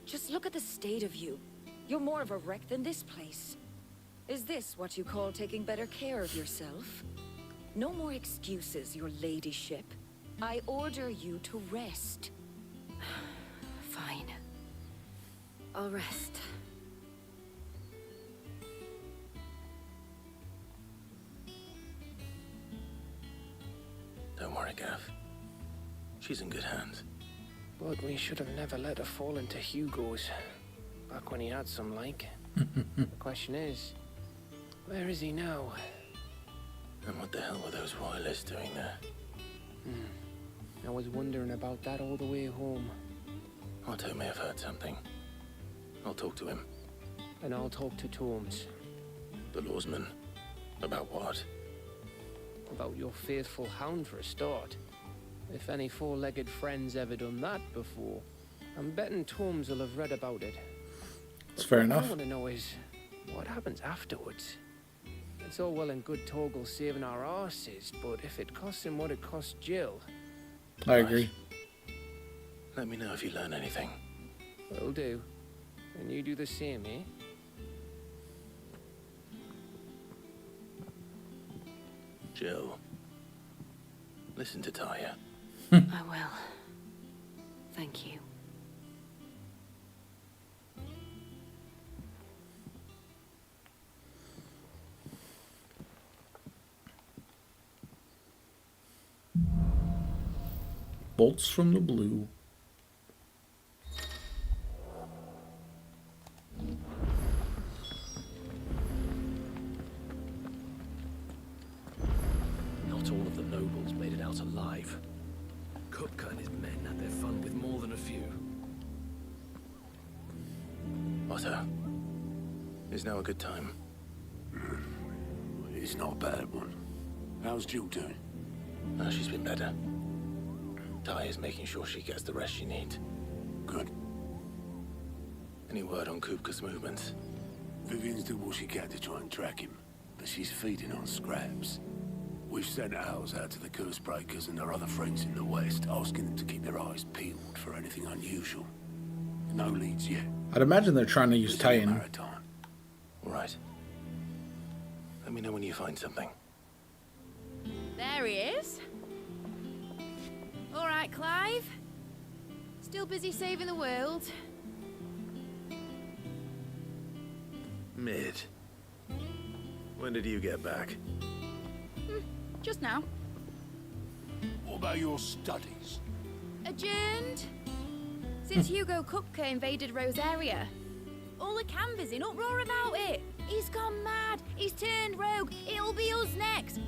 Just look at the state of you. You're more of a wreck than this place. Is this what you call taking better care of yourself? No more excuses, your ladyship. I order you to rest. Fine. I'll rest. Don't worry, Gav. She's in good hands. But we should have never let her fall into Hugo's. Back when he had some like. The question is, where is he now? And what the hell were those royalists doing there? I was wondering about that all the way home. Otto may have heard something. I'll talk to him. And I'll talk to Tomes. The lawsman. About what? About your faithful hound for a start. If any four-legged friend's ever done that before, I'm betting Tomes will have read about it. It's fair What enough. I want to know is, what happens afterwards? It's all well and good Torgal saving our arses, but if it costs him what it cost Jill... I agree. Let me know if you learn anything. Will do. And you do the same, eh? Jill. Listen to Taya. I will. Thank you. Bolts from the blue. Not all of the nobles made it out alive. Kupka and his men had their fun with more than a few. Otto. Is now a good time? It's not a bad one. How's Jill doing? No, she's been better. Taya's making sure she gets the rest she needs. Good. Any word on Kupka's movements? Vivian's doing what she can to try and track him, but she's feeding on scraps. We've sent ours out to the curse breakers and their other friends in the west, asking them to keep their eyes peeled for anything unusual. No leads yet. I'd imagine they're trying to use It's a Titan. marathon. All right. Let me know when you find something. There he is. All right, Clive. Still busy saving the world. Mid. When did you get back? Just now. What about your studies? Adjourned. Since Hugo Kupka invaded Rosaria. All the canvas in uproar about it. He's gone mad. He's turned rogue. It'll be us next.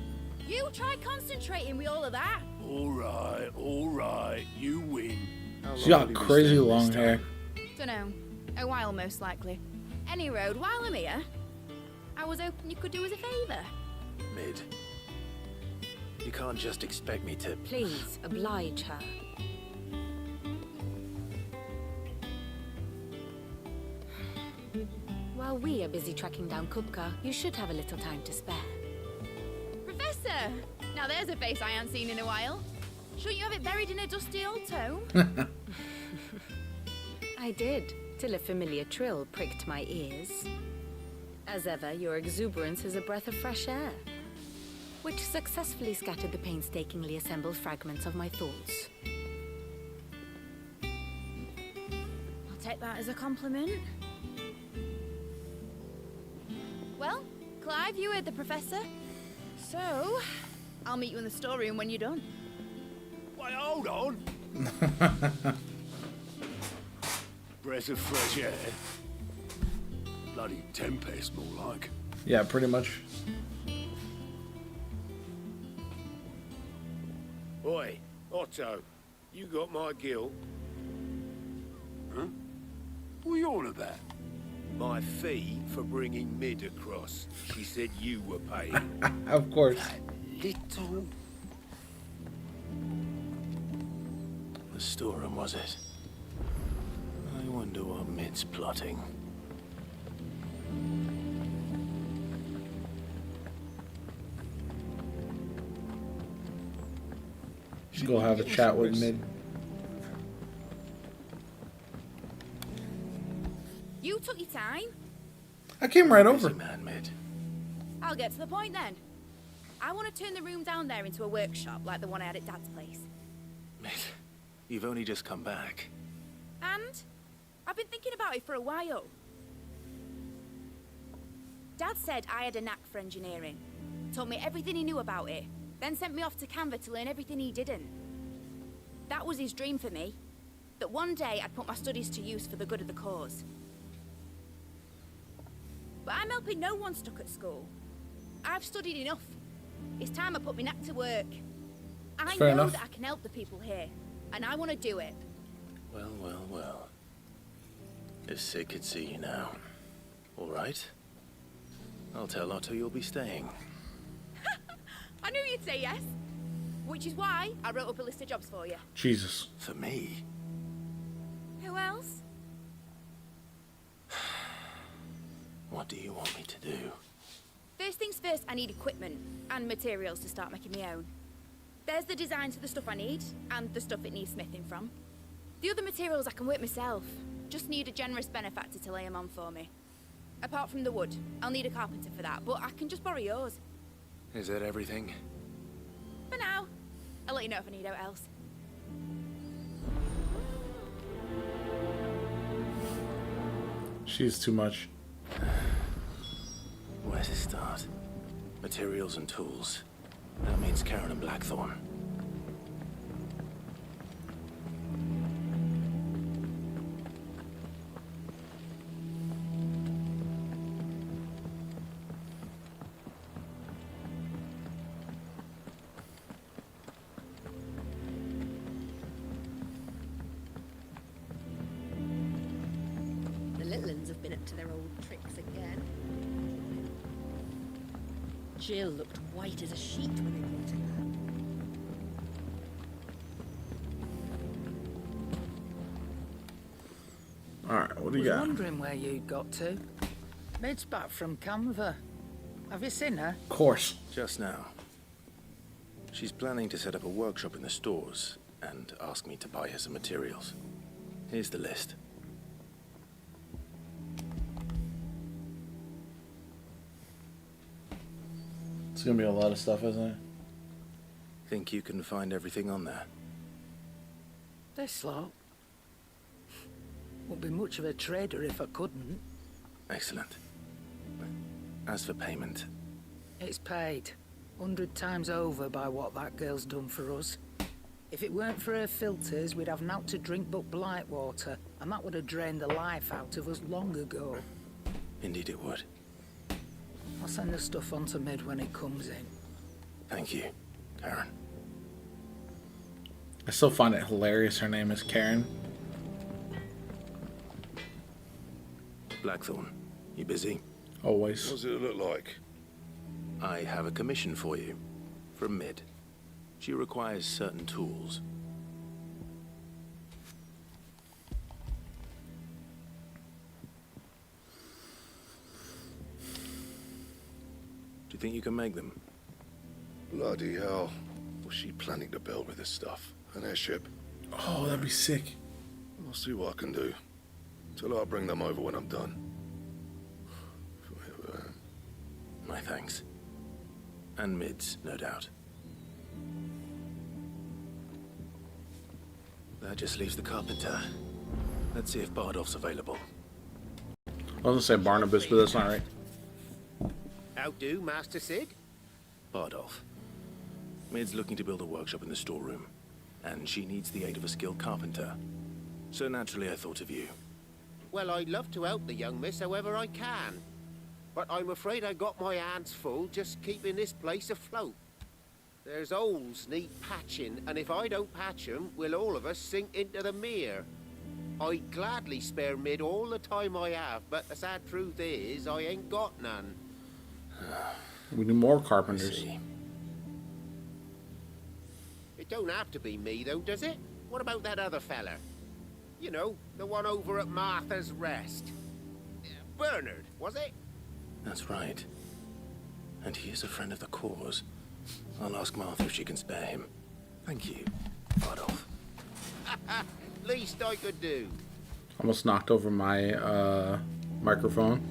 You try concentrating with all of that. All right, you win. She's got crazy long hair. Dunno. A while, most likely. Any road, while I'm here, I was hoping you could do us a favour. Mid. You can't just expect me to... Please, oblige her. While we are busy tracking down Kupka, you should have a little time to spare. Professor! Now there's a face I haven't seen in a while. Shouldn't you have it buried in a dusty old tome? I did, till a familiar trill pricked my ears. As ever, your exuberance is a breath of fresh air, which successfully scattered the painstakingly assembled fragments of my thoughts. I'll take that as a compliment. Well, Clive, you heard the professor. So, I'll meet you in the storeroom when you're done. Wait, hold on. Breath of fresh air. Bloody tempest, more like. Yeah, pretty much. Oi, Otto, you got my gill? Huh? What are you on about? My fee for bringing Mid across. She said you were paying. Of course. Little... The storeroom, was it? I wonder what Mid's plotting. Go have a chat with Mid. took your time. I came right Busy over. man, Mid. I'll get to the point then. I want to turn the room down there into a workshop like the one I had at Dad's place. Mid, you've only just come back. And I've been thinking about it for a while. Dad said I had a knack for engineering. Told me everything he knew about it. Then sent me off to Canva to learn everything he didn't. That was his dream for me. That one day I'd put my studies to use for the good of the cause. But I'm helping no one stuck at school. I've studied enough. It's time I put my knack to work. I Fair know enough. that I can help the people here. And I want to do it. Well, well, well. If Sid could see you now. All right. I'll tell Otto you'll be staying. I knew you'd say yes. Which is why I wrote up a list of jobs for you. Jesus. For me? Who else? What do you want me to do? First things first, I need equipment and materials to start making my own. There's the designs for the stuff I need and the stuff it needs smithing from. The other materials I can work myself. Just need a generous benefactor to lay them on for me. Apart from the wood, I'll need a carpenter for that, but I can just borrow yours. Is that everything? For now. I'll let you know if I need out else. She's too much. Where to start? Materials and tools. That means Karen and Blackthorn. The little uns have been up to their old tricks again. Jill looked white as a sheet when they brought in Alright, what do you was got? wondering where you'd got to. Mid's back from Canva. Have you seen her? Of course. Just now. She's planning to set up a workshop in the stores and ask me to buy her some materials. Here's the list. It's gonna be a lot of stuff, isn't it? Think you can find everything on there? This lot. Wouldn't be much of a trader if I couldn't. Excellent. As for payment, It's paid 100 times over by what that girl's done for us. If it weren't for her filters, we'd have naught to drink but blight water, and that would have drained the life out of us long ago. indeed it would. I'll send the stuff on to Mid when it comes in. Thank you, Karen. I still find it hilarious her name is Karen. Blackthorn, you busy? Always. What does it look like? I have a commission for you. From Mid. She requires certain tools. Do you think you can make them? Bloody hell. What's she planning to build with this stuff? An airship? Oh, that'd be sick. I'll see what I can do. Tell her I'll bring them over when I'm done. My thanks. And Mid's, no doubt. That just leaves the carpenter. Let's see if Bardolph's available. I was gonna say Barnabas, but that's not right. How do, Master Sid? Bardolph. Mid's looking to build a workshop in the storeroom, and she needs the aid of a skilled carpenter. So naturally I thought of you. Well, I'd love to help the young miss however I can. But I'm afraid I got my hands full just keeping this place afloat. There's holes need patching, and if I don't patch 'em, we'll all of us sink into the mere. I'd gladly spare Mid all the time I have, but the sad truth is, I ain't got none. We need more I carpenters. see. It don't have to be me, though, does it? What about that other feller? You know, the one over at Martha's Rest. Bernard, was it? That's right. And he is a friend of the cause. I'll ask Martha if she can spare him. Thank you, Bardolph. Least I could do. Almost knocked over my microphone.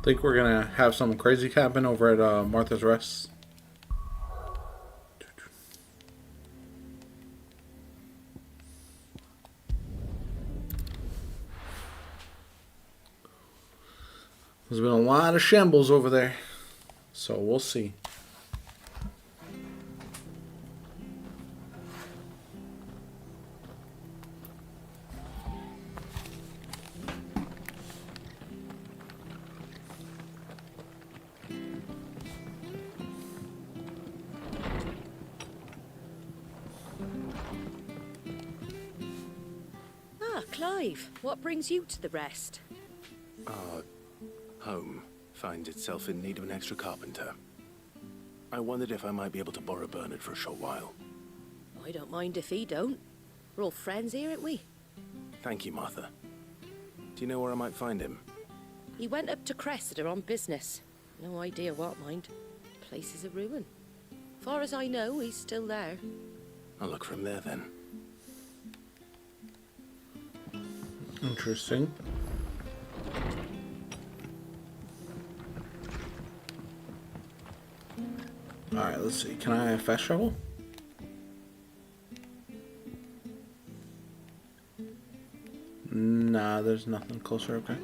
Think we're gonna have some crazy happen over at Martha's Rest. There's been a lot of shambles over there, so we'll see. Clive, what brings you to the rest? Our home finds itself in need of an extra carpenter. I wondered if I might be able to borrow Bernard for a short while. I don't mind if he don't. We're all friends here, aren't we? Thank you, Martha. Do you know where I might find him? He went up to Cressida on business. No idea what, mind. Place is a ruin. Far as I know, he's still there. I'll look for him there then. Interesting. Alright, let's see. Can I fast travel? Nah, there's nothing closer, okay.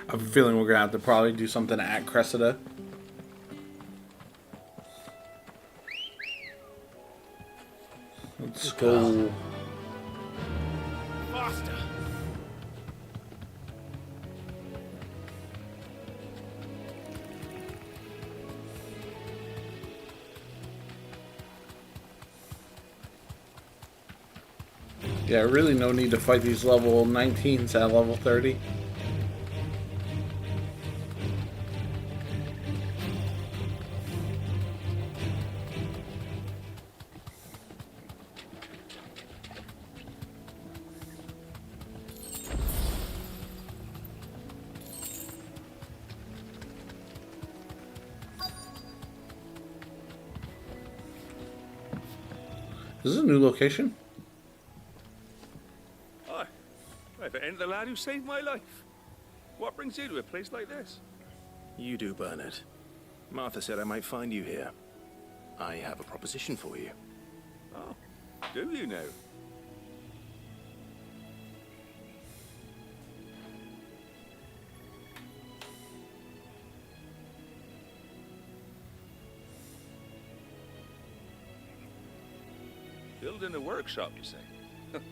I have a feeling we're gonna have to probably do something at Cressida. Let's go. Faster! Yeah, really no need to fight these level 19s at level 30. Is this a new location? Hi. If it ain't the lad who saved my life. What brings you to a place like this? You do, Bernard. Martha said I might find you here. I have a proposition for you. Oh, do you now? Building a workshop, you say? Well,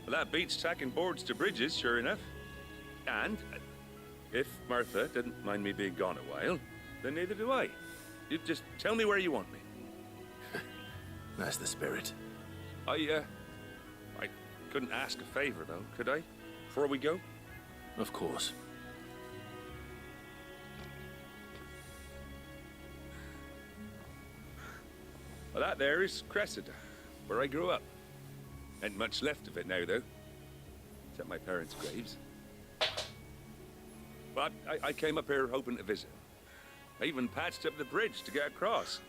that beats tacking boards to bridges, sure enough. And if Martha didn't mind me being gone a while, then neither do I. You just tell me where you want me. That's the spirit. I couldn't ask a favor, though, could I? Before we go? Of course. Well, that there is Cressida, where I grew up. Ain't much left of it now, though. Except my parents' graves. But I came up here hoping to visit. I even patched up the bridge to get across.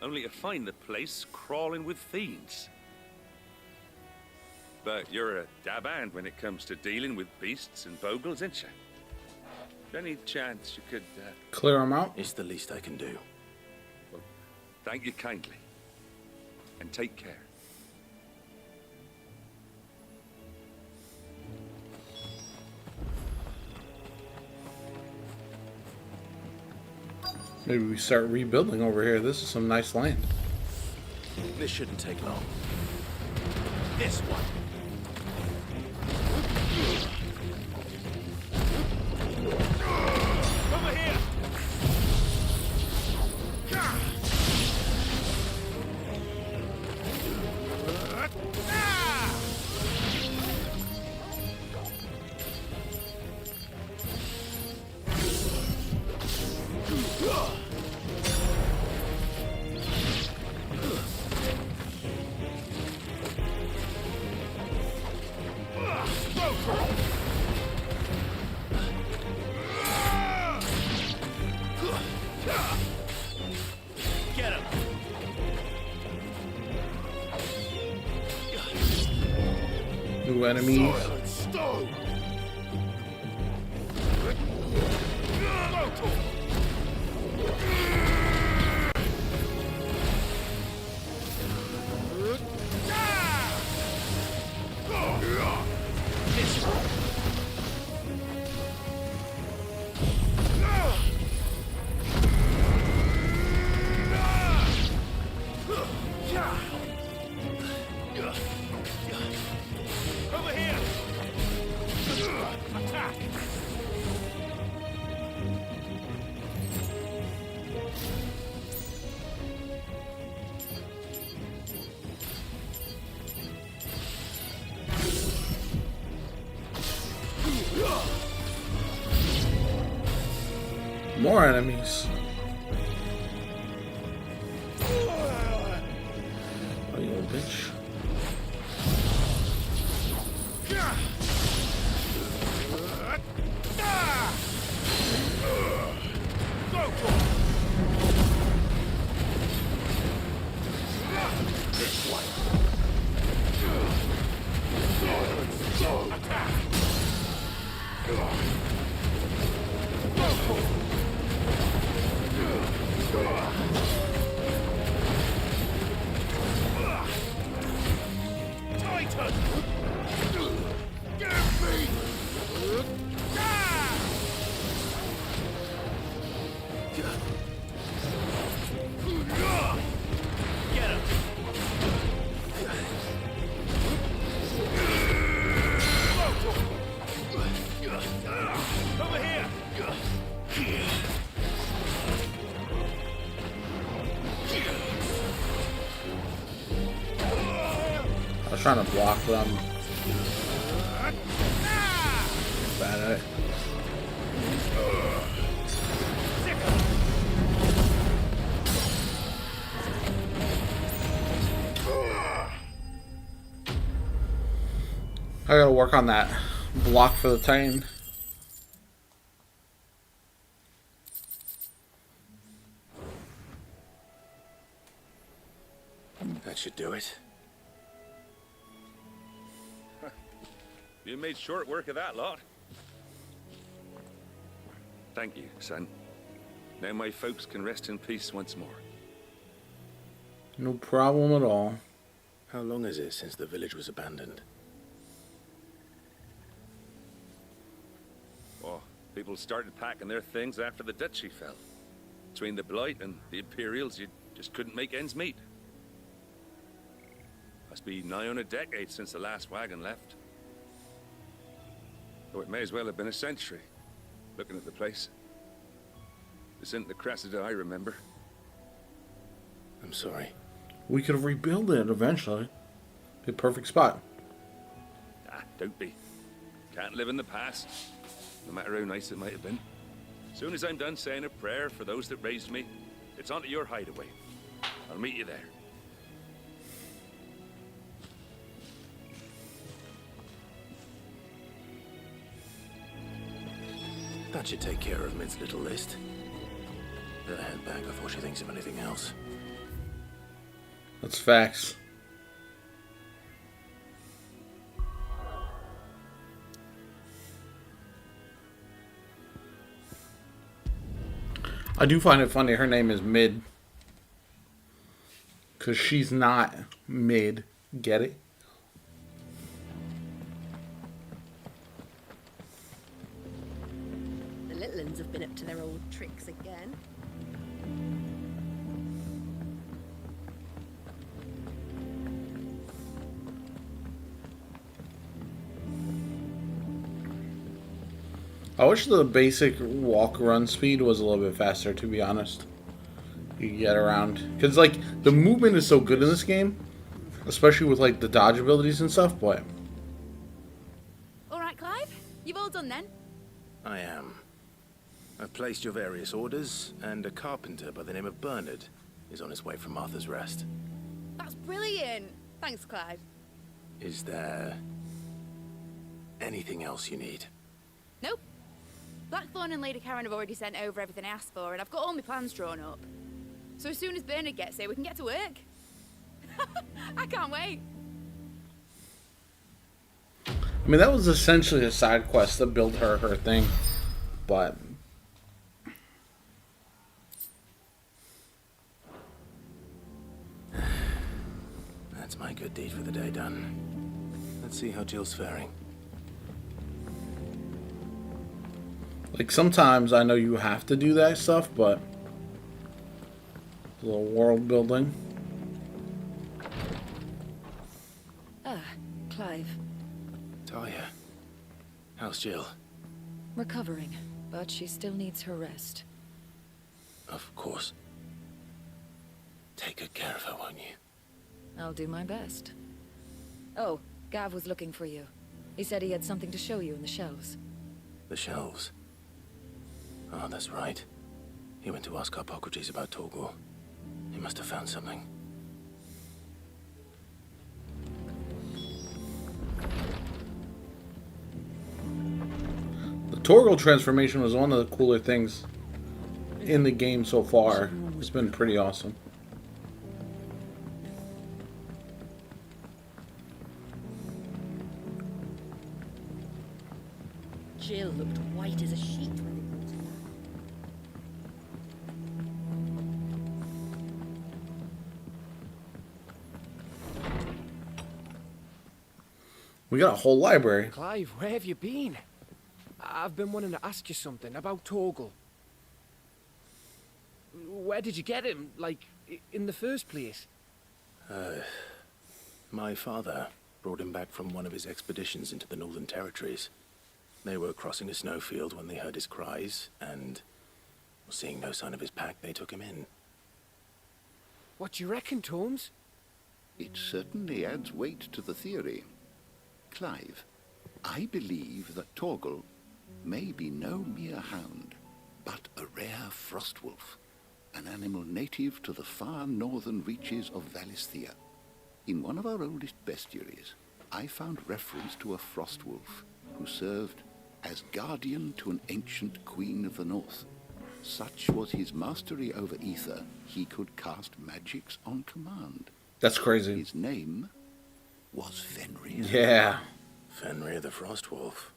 Only to find the place crawling with fiends. But you're a dab hand when it comes to dealing with beasts and bogles, ain't you? Any chance you could... Clear them out? It's the least I can do. Well, thank you kindly. And take care. Maybe we start rebuilding over here. This is some nice land. This shouldn't take long. This one. Over here! New enemies. Stone! Over here! Attack! More enemies. Oh, you old bitch. I was trying to block them. Bad at it. I gotta work on that block for the Titan. That should do it. You made short work of that lot. Thank you, son. Now my folks can rest in peace once more. No problem at all. How long is it since the village was abandoned? Oh, people started packing their things after the duchy fell. Between the Blight and the Imperials, you just couldn't make ends meet. Must be nigh on a decade since the last wagon left. Though it may as well have been a century, looking at the place. This isn't the Cressida I remember. I'm sorry. We could have rebuilt it eventually. The perfect spot. Ah, don't be. Can't live in the past, no matter how nice it might have been. Soon as I'm done saying a prayer for those that raised me, it's onto your hideaway. I'll meet you there. That should take care of Mid's little list. Better head back before she thinks of anything else. That's facts. I do find it funny her name is Mid. Because she's not Mid. Get it? The little uns have been up to their old tricks again. I wish the basic walk-run speed was a little bit faster, to be honest. You can get around. Because, like, the movement is so good in this game. Especially with, like, the dodge abilities and stuff, but... All right, Clive. You've all done then. I am. I've placed your various orders, and a carpenter by the name of Bernard is on his way from Martha's Rest. That's brilliant. Thanks, Clive. Is there anything else you need? Nope. Blackthorn and Lady Karen have already sent over everything I asked for, and I've got all my plans drawn up. So as soon as Bernard gets here, we can get to work. I can't wait. I mean, that was essentially a side quest to build her thing, but That's my good deed for the day done. Let's see how Jill's faring. like sometimes I know you have to do that stuff, but a little world building. Ah, Clive. Talia, how's Jill? Recovering, but she still needs her rest. Of course. Take good care of her, won't you? I'll do my best. Oh, Gav was looking for you. He said he had something to show you in the shelves. The shelves. Oh, that's right. He went to ask Hippocrates about Torgal. He must have found something. The Torgal transformation was one of the cooler things in the game so far. It's been pretty awesome. Jill looked white as a sheet when they brought her back. We got a whole library. Clive, where have you been? I've been wanting to ask you something about Torgal. Where did you get him? Like, in the first place? My father brought him back from one of his expeditions into the Northern Territories. They were crossing a snowfield when they heard his cries, and seeing no sign of his pack, they took him in. What do you reckon, Torms? It certainly adds weight to the theory. Clive, I believe that Torgal may be no mere hound, but a rare frostwolf, an animal native to the far northern reaches of Valisthea. In one of our oldest bestiaries, I found reference to a frostwolf who served as guardian to an ancient queen of the north. Such was his mastery over ether, he could cast magics on command. That's crazy. His name was Fenrir. Yeah. Fenrir the Frostwolf.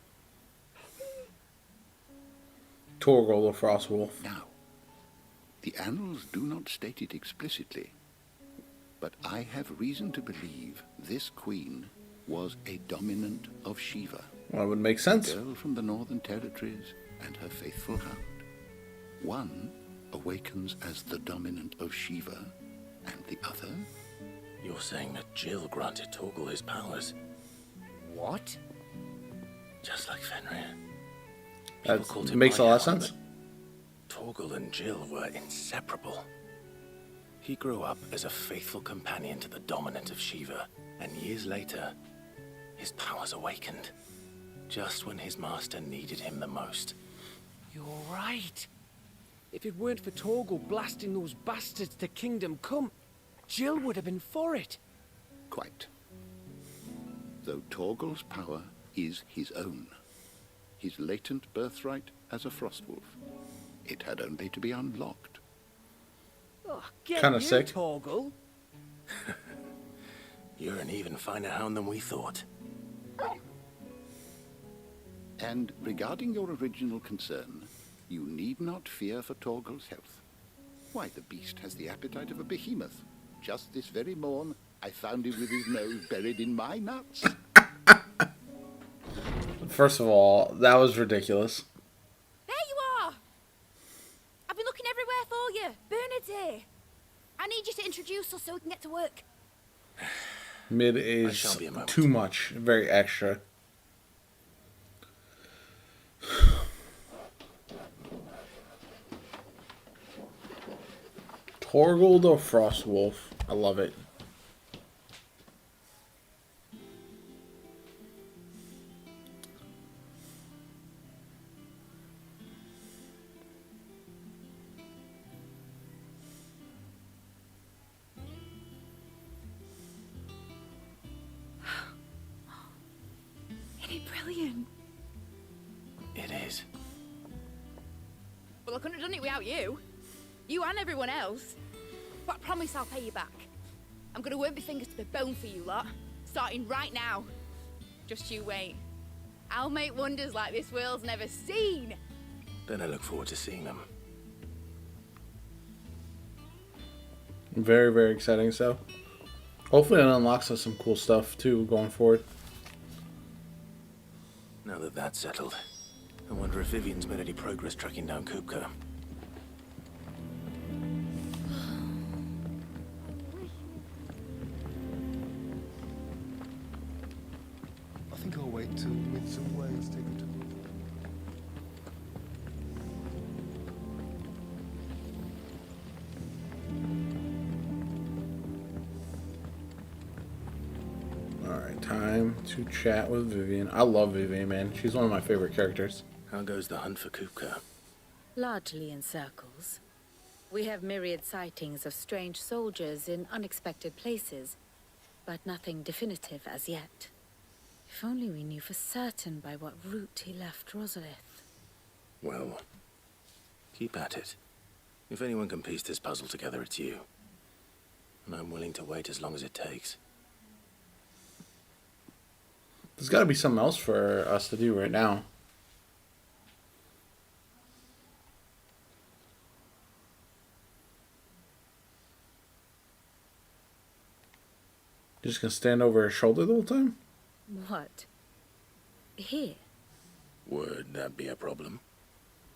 Torgal the Frostwolf. Now, the annals do not state it explicitly, but I have reason to believe this queen was a dominant of Shiva. Well, that would make sense. A girl from the Northern Territories and her faithful hound. One awakens as the dominant of Shiva, and the other... You're saying that Jill granted Torgal his powers? What? Just like Fenrir. That makes a lot of sense. Torgal and Jill were inseparable. He grew up as a faithful companion to the dominant of Shiva, and years later, his powers awakened. Just when his master needed him the most. You're right. If it weren't for Torgal blasting those bastards to Kingdom Come, Jill would have been for it. Quite. Though Torgal's power is his own. His latent birthright as a frostwolf. It had only to be unlocked. Oh, get Kinda you, sick. Torgal. You're an even finer hound than we thought. And regarding your original concern, you need not fear for Torgal's health. Why, the beast has the appetite of a behemoth. Just this very morn, I found him with his nose buried in my nuts. First of all, that was ridiculous. There you are! I've been looking everywhere for you. Bernard's here. I need you to introduce us so we can get to work. Mid I is shall be a moment. too much. Very extra. Torgal the Frostwolf. I love it. Isn't it brilliant? It is. Well, I couldn't have done it without you. You and everyone else. But I promise I'll pay you back. I'm gonna work my fingers to the bone for you lot, starting right now. Just you wait. I'll make wonders like this world's never seen. Then I look forward to seeing them. Very, very exciting. So, hopefully, it unlocks us some cool stuff too going forward. Now that that's settled, I wonder if Vivian's made any progress tracking down Kupka. I think I'll wait till Midsumway's taken to move. Alright, time to chat with Vivian. I love Vivian, man. She's one of my favorite characters. How goes the hunt for Kupka? Largely in circles. We have myriad sightings of strange soldiers in unexpected places, but nothing definitive as yet. If only we knew for certain by what route he left Rosalith. Well, keep at it. If anyone can piece this puzzle together, it's you. And I'm willing to wait as long as it takes. There's got to be something else for us to do right now. Just gonna stand over her shoulder the whole time? What? Here? Would that be a problem?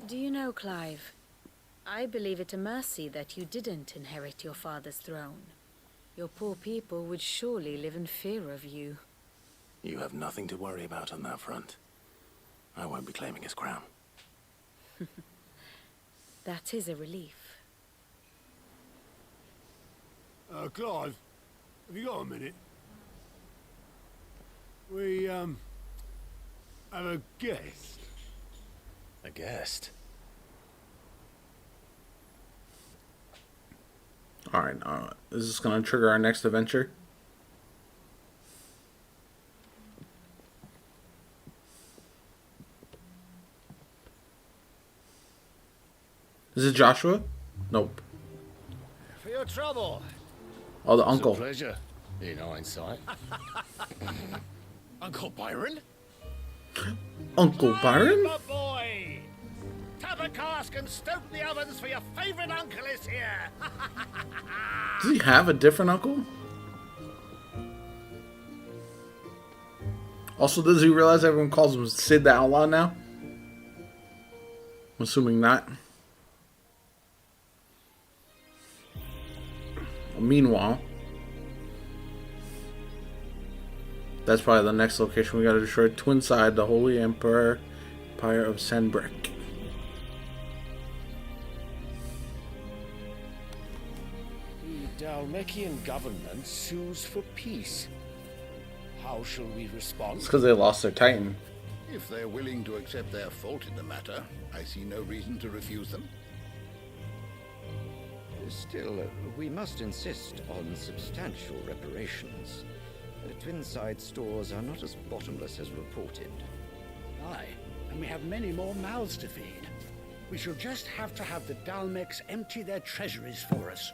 Do you know, Clive? I believe it a mercy that you didn't inherit your father's throne. Your poor people would surely live in fear of you. You have nothing to worry about on that front. I won't be claiming his crown. That is a relief. Clive, have you got a minute? We, have a guest. A guest? Alright, is this gonna trigger our next adventure? Is it Joshua? Nope. For your trouble. Oh, the uncle. It's a pleasure, in hindsight. Uncle Byron? Uncle Byron? My boy! Tap a cask and stoke the ovens for your favorite uncle is here! Does he have a different uncle? Also, does he realize everyone calls him Sid the Outlaw now? I'm assuming not. Meanwhile, that's probably the next location we gotta destroy. Twinside, the Holy Empire of Sanbreque. The Dalmekian government sues for peace. How shall we respond? It's because they lost their Titan. If they're willing to accept their fault in the matter, I see no reason to refuse them. Still, we must insist on substantial reparations. Twinside stores are not as bottomless as reported. Aye, and we have many more mouths to feed. We shall just have to have the Dalmecs empty their treasuries for us.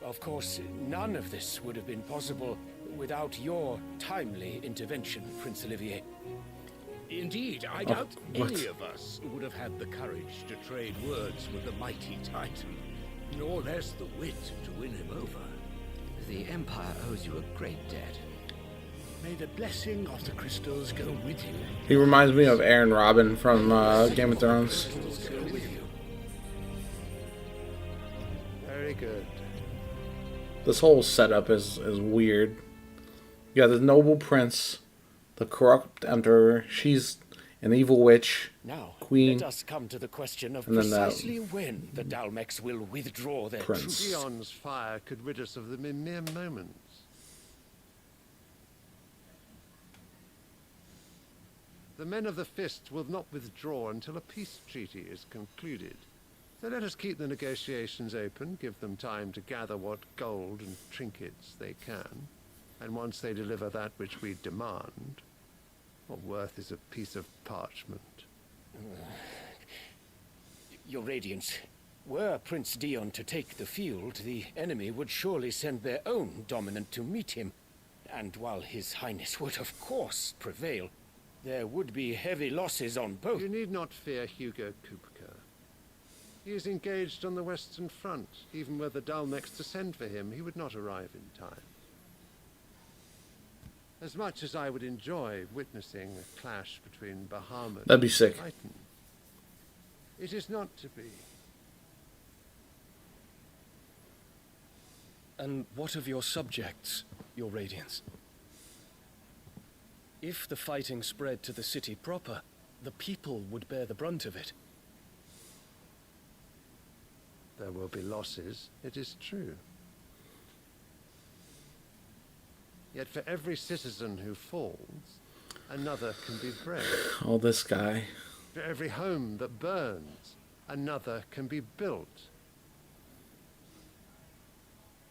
Of course, none of this would have been possible without your timely intervention, Prince Olivier. Indeed, I doubt any of us would have had the courage to trade words with the mighty Titan, nor less the wit to win him over. The Empire owes you a great debt. May the blessing of the crystals go with you. He reminds me of Aaron Robin from Game of Thrones. Very good. This whole setup is weird. You got the noble prince, the corrupt emperor. She's an evil witch. Now, queen. let us come to the question of And then precisely when the Dalmecs will withdraw their Prince. troops. Dion's fire could rid us of them in mere moments. The men of the Fist will not withdraw until a peace treaty is concluded. So let us keep the negotiations open, give them time to gather what gold and trinkets they can, and once they deliver that which we demand, what worth is a piece of parchment? Your Radiance, Were Prince Dion to take the field, the enemy would surely send their own dominant to meet him. And while His Highness would of course prevail, there would be heavy losses on both. You need not fear Hugo Kupka. He is engaged on the Western Front. Even were the Dalmex to send for him, he would not arrive in time. As much as I would enjoy witnessing a clash between Bahamut That'd be sick. and Titan, it is not to be. And what of your subjects, your Radiance? If the fighting spread to the city proper, the people would bear the brunt of it. There will be losses, it is true. Yet for every citizen who falls, another can be bred. Oh, this guy. For every home that burns, another can be built.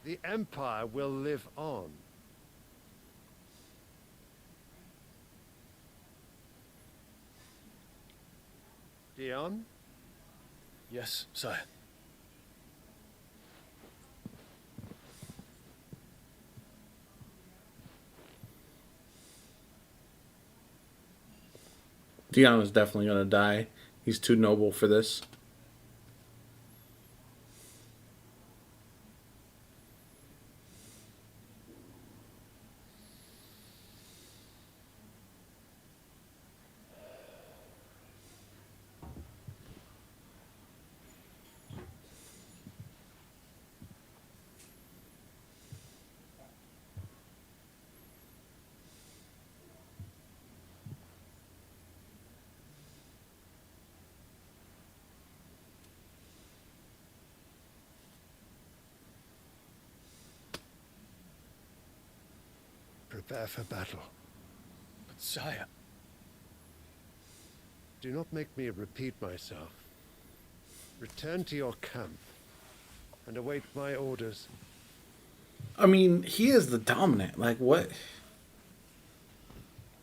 The Empire will live on. Dion? Yes, sire. Dion is definitely gonna die. He's too noble for this. Prepare for battle. But sire... Do not make me repeat myself. Return to your camp and await my orders. I mean, he is the dominant. Like, what?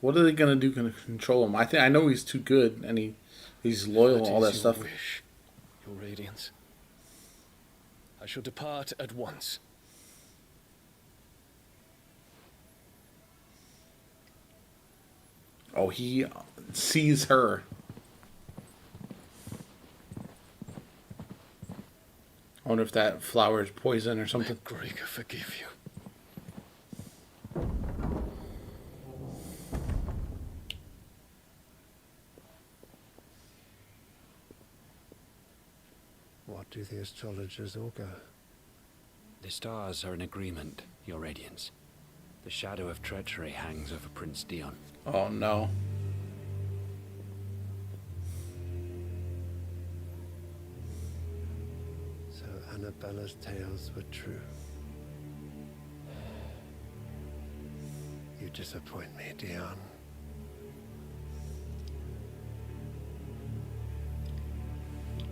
What are they gonna do? Gonna control him? I know he's too good, and he's loyal, all that stuff. Wish, your Radiance. I shall depart at once. Oh, he sees her. I wonder if that flower is poison or something. Let Gregor forgive you. What do the astrologers augur? The stars are in agreement, your Radiance. The shadow of treachery hangs over Prince Dion. Oh no. So Annabella's tales were true. You disappoint me, Dion.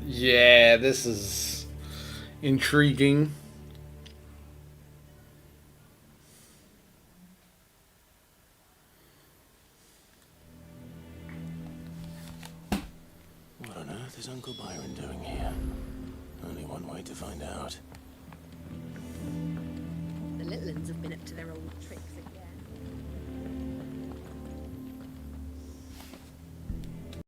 Yeah, this is intriguing. What on earth is Uncle Byron doing here? Only one way to find out. The little uns have been up to their old tricks again.